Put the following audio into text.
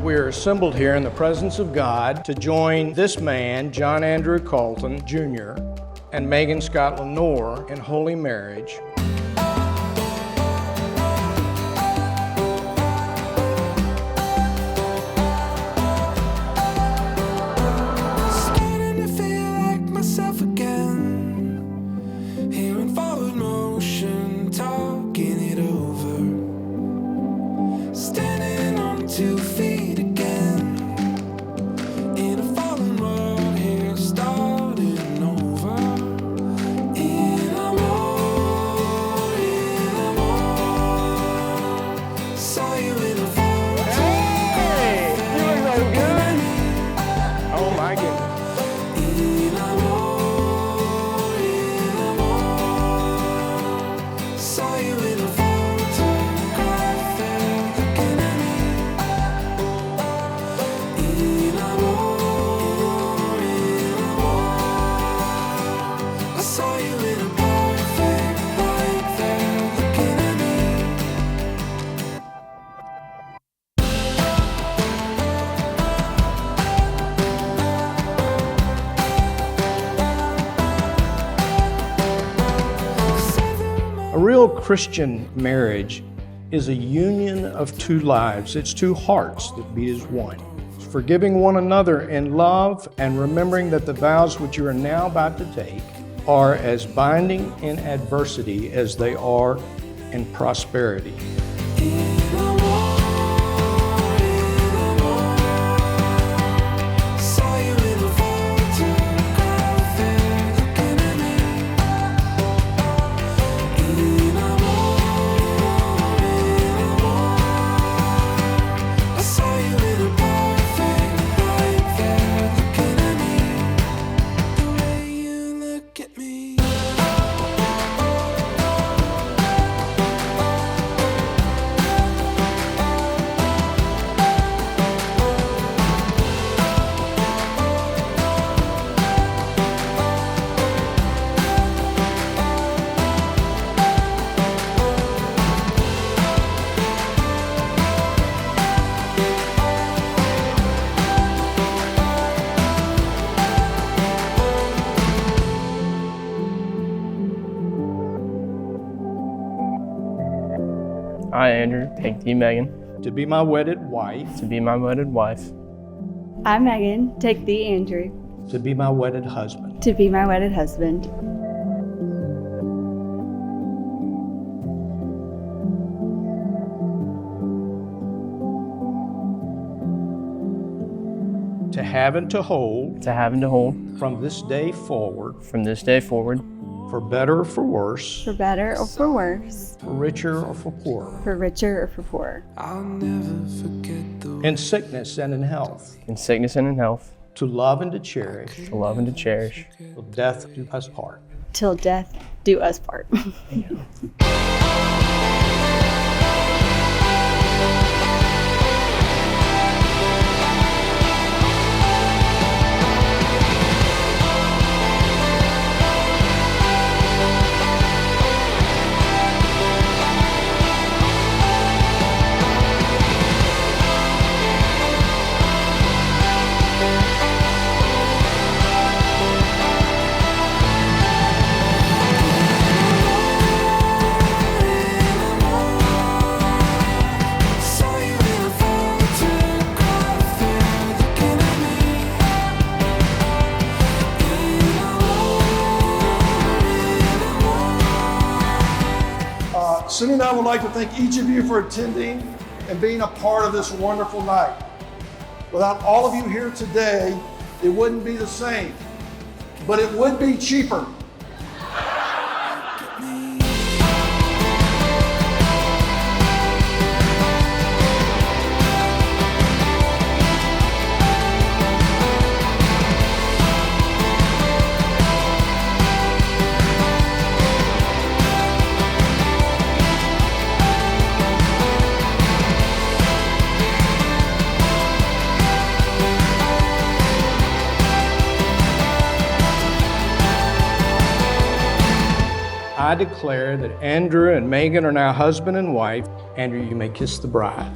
we are assembled here in the presence of God to join this man, John Andrew Colton Jr., and Megan Scott Lenore in holy marriage. A real Christian marriage is a union of two lives. It's two hearts that beat as one. It's forgiving one another in love and remembering that the vows which you are now about to take are as binding in adversity as they are in prosperity. I, Andrew, take thee, Megan, to be my wedded wife. to be my wedded wife, I, Megan, take thee, Andrew, To be my wedded husband. to be my wedded husband, To have and to hold to have and to hold, from this day forward, from this day forward, for better or for worse, for better or for worse, for richer or for poorer, for richer or for poorer, I'll never forget the in sickness and in health, in sickness and in health, to love and to cherish, to love and to cherish, till death do us part. till death do us part. Cindy and I would like to thank each of you for attending and being a part of this wonderful night. Without all of you here today, it wouldn't be the same, but it would be cheaper. I declare that Andrew and Megan are now husband and wife. Andrew, you may kiss the bride.